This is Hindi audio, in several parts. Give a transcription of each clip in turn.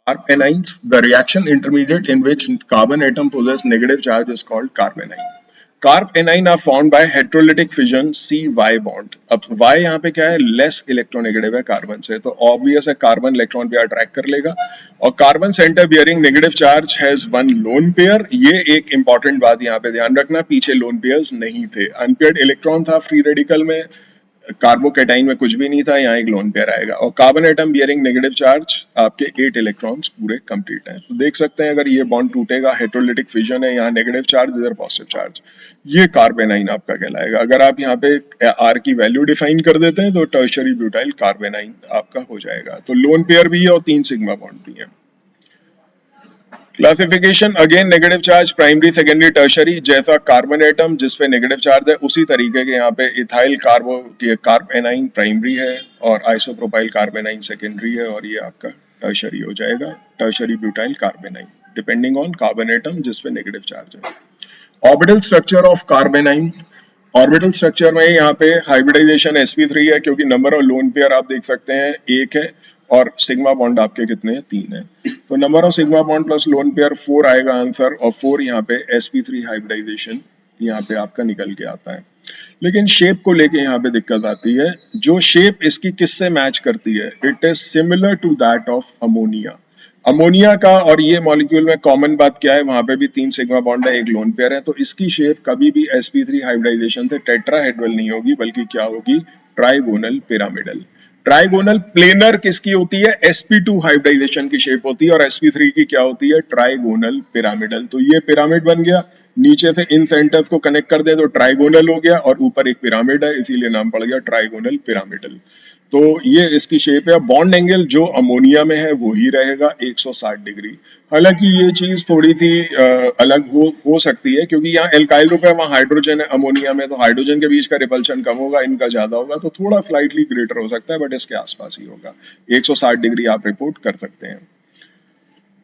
Carbanions, the reaction intermediate in which carbon atom possess negative charge is called carbanion. Carbanion are formed by heterolytic fission CY bond. अब Y यहाँ पे क्या है, लेस इलेक्ट्रोनेगेटिव है कार्बन से, तो ऑब्वियस है कार्बन इलेक्ट्रॉन पे अट्रैक्ट कर लेगा. और carbon centre bearing negative charge has one lone pair. ये एक इंपॉर्टेंट बात यहाँ पे ध्यान रखना, पीछे लोन पेयर्स नहीं थे, अनपेयर्ड इलेक्ट्रॉन था फ्री रेडिकल में, कार्बोकेटाइन में कुछ भी नहीं था, यहाँ एक लोन पेयर आएगा. और carbon atom bearing negative charge आपके 8 इलेक्ट्रॉन्स पूरे कंप्लीट हैं. तो देख सकते हैं अगर ये बॉन्ड टूटेगा, हेटेरोलिटिक फिजन है, यहाँ नेगेटिव चार्ज इधर पॉजिटिव चार्ज, ये कार्बेनाइन आपका कहलाएगा. अगर आप यहाँ पे आर की वैल्यू डिफाइन कर देते हैं तो टर्शियरी ब्यूटाइल कार्बेनाइन आपका हो जाएगा. तो लोन पेयर भी है और 3 सिग्मा बॉन्ड भी है. Classification again negative charge primary secondary tertiary, जैसा कार्बन एटम जिसपे नेगेटिव चार्ज है उसी तरीके के यहाँ पे इथाइल कार्बेनाइन प्राइमरी है और आइसोप्रोपाइल कार्बेनाइन सेकेंडरी है, और ये आपका टर्शरी हो जाएगा, tertiary butyl कार्बेनाइन, depending on carbon atom जिसपे नेगेटिव चार्ज है. Orbital structure of कार्बेनाइन, orbital structure में यहाँ पे हाइब्रिडाइजेशन sp3 है, क्योंकि नंबर ऑफ लोन पेयर आप देख सकते हैं 1 है और सिग्मा बॉन्ड आपके कितने हैं, 3 है. तो number of sigma bond plus lone pair 4 आएगा आंसर, और 4 यहाँ पे sp3 हाइब्रिडाइजेशन यहाँ पे आपका निकल के आता है. लेकिन शेप को लेके यहाँ पे दिक्कत आती है. जो शेप इसकी किससे मैच करती है, it is similar to that of ammonia. Ammonia का और ये मॉलिक्यूल में कॉमन बात क्या है, वहां पे भी 3 सिग्मा बॉन्ड है, 1 लोन पेयर है, तो इसकी शेप कभी भी sp3 हाइब्रिडाइजेशन से टेट्राहेड्रल नहीं होगी, बल्कि क्या होगी, ट्राइगोनल पिरामिडल. ट्राइगोनल प्लेनर किसकी होती है, sp2 हाइब्रिडाइजेशन की शेप होती है, और sp3 की क्या होती है, ट्राइगोनल पिरामिडल. तो ये पिरामिड बन गया, नीचे से इन सेंटर्स को कनेक्ट कर दे तो ट्राइगोनल हो गया, और ऊपर एक पिरामिड है, इसीलिए नाम पड़ गया ट्राइगोनल पिरामिडल. तो ये इसकी शेप है. बॉन्ड एंगल जो अमोनिया में है वो ही रहेगा 160 डिग्री. हालांकि ये चीज थोड़ी सी अलग हो सकती है, क्योंकि यहाँ एल्काइल ग्रुप है, वहाँ हाइड्रोजन है अमोनिया में, तो हाइड्रोजन के बीच का रिपल्शन कम होगा, इनका ज्यादा होगा, तो थोड़ा स्लाइटली ग्रेटर हो सकता है, बट इसके आसपास ही होगा. 160 डिग्री आप रिपोर्ट कर सकते हैं.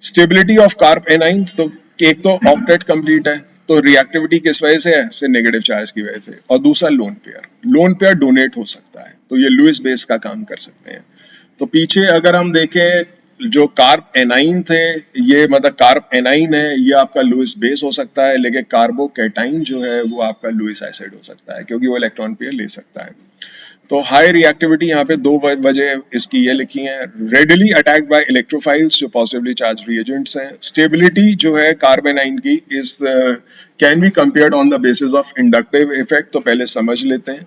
स्टेबिलिटी ऑफ कार्बेनाइन, तो एक तो ऑक्टेट कंप्लीट है, तो रिएक्टिविटी किस वजह से है, से नेगेटिव चार्ज की वजह से, और दूसरा lone pair. Lone pair donate हो सकता है, तो ये लुइस बेस का काम कर सकते हैं. तो पीछे अगर हम देखें जो कार्ब एनाइन थे, ये मतलब कार्ब एनाइन है, ये आपका लुइस बेस हो सकता है, लेकिन कार्बोकेटाइन जो है वो आपका लुइस एसिड हो सकता है, क्योंकि वो इलेक्ट्रॉन पेयर ले सकता है. तो हाई रिएक्टिविटी यहाँ पे 2 वजह इसकी ये लिखी है. रेडिली अटैक्ड बाय इलेक्ट्रोफाइल्स जो पॉजिटिवली चार्ज रिएजेंट्स हैं. स्टेबिलिटी जो है कार्बेनाइन की is can be compared on the basis of inductive effect. तो पहले समझ लेते हैं.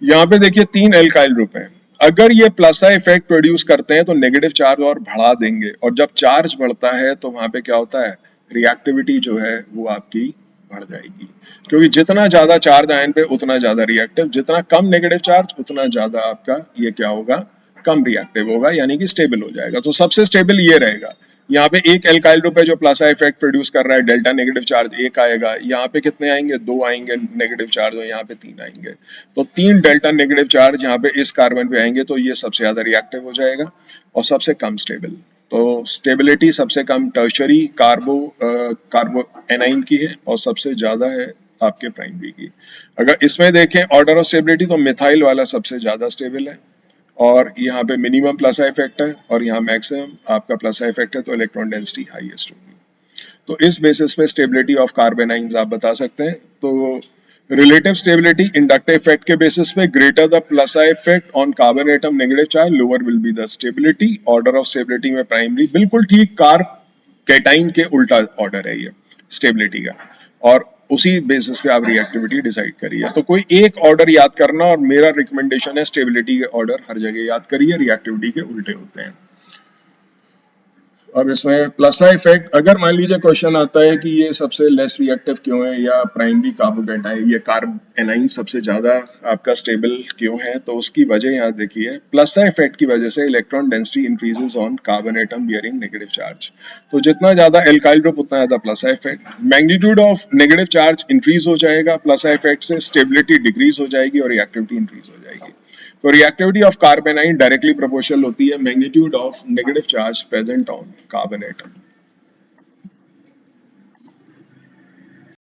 यहाँ पे देखिए 3 एल्काइल ग्रुप हैं. अगर ये प्लसा इफेक्ट प्रोड्यूस करते हैं तो नेगेटिव चार्ज और बढ़ा देंगे, और जब चार्ज बढ़ता है तो वहां पे क्या होता है, रिएक्टिविटी जो है वो आपकी बढ़ जाएगी, क्योंकि जितना ज्यादा चार्ज आयन पे उतना ज्यादा रिएक्टिव, जितना कम नेगेटिव चार्ज उतना ज्यादा आपका ये क्या होगा, कम रिएक्टिव होगा, यानी कि स्टेबल हो जाएगा. तो सबसे स्टेबल ये रहेगा. यहाँ पे एक एल्काइल ग्रुप है जो प्लसा इफेक्ट प्रोड्यूस कर रहा है, डेल्टा नेगेटिव चार्ज 1 आएगा, यहाँ पे कितने आएंगे, 2 आएंगे नेगेटिव चार्ज, और यहाँ पे 3 आएंगे. तो 3 डेल्टा नेगेटिव चार्ज यहाँ पे इस कार्बन पे आएंगे, तो ये सबसे ज्यादा रिएक्टिव हो जाएगा और सबसे कम स्टेबल. तो स्टेबिलिटी सबसे कम टर्शरी कार्बो एनाइन की है, और सबसे ज्यादा है आपके प्राइमरी की. अगर इसमें देखें ऑर्डर ऑफ स्टेबिलिटी, तो मिथाइल वाला सबसे ज्यादा स्टेबल है, और यहाँ पे मिनिमम प्लसा इफेक्ट है, और यहाँ मैक्सिमम आपका प्लसा इफेक्ट है, तो इलेक्ट्रॉन डेंसिटी हाईएस्ट होगी. तो इस बेसिस पे स्टेबिलिटी ऑफ कार्बेनाइंस आप बता सकते हैं. तो रिलेटिव स्टेबिलिटी इंडक्टिव इफेक्ट के बेसिस पे, greater the plus I effect on carbon atom negative charge, lower will be the stability. Order of stability में प्राइमरी बिल्कुल ठीक कार्ब कैटाइन के उल्टा ऑर्डर है ये स्टेबिलिटी का, और उसी बेसिस पे आप रिएक्टिविटी डिसाइड करिए. तो कोई एक ऑर्डर याद करना, और मेरा रिकमेंडेशन है स्टेबिलिटी के ऑर्डर हर जगह याद करिए, रिएक्टिविटी के उल्टे होते हैं. अब इसमें प्लसा इफेक्ट, अगर मान लीजिए क्वेश्चन आता है कि ये सबसे लेस रिएक्टिव क्यों है, या प्राइमरी कार्बोकेटाइन ये कार्ब एनाइन सबसे ज्यादा आपका स्टेबल क्यों है, तो उसकी वजह यहाँ देखिए, प्लसा इफेक्ट की वजह से electron density increases on carbon atom bearing negative charge. तो जितना ज्यादा एल्काइल ग्रुप उतना ज्यादा plus I effect. Magnitude of negative charge increase हो जाएगा प्लसा इफेक्ट से, स्टेबिलिटी डिक्रीज हो जाएगी और रिएक्टिविटी इंक्रीज हो जाएगी. तो reactivity of carbanion directly proportional होती है magnitude of negative charge present on carbon atom.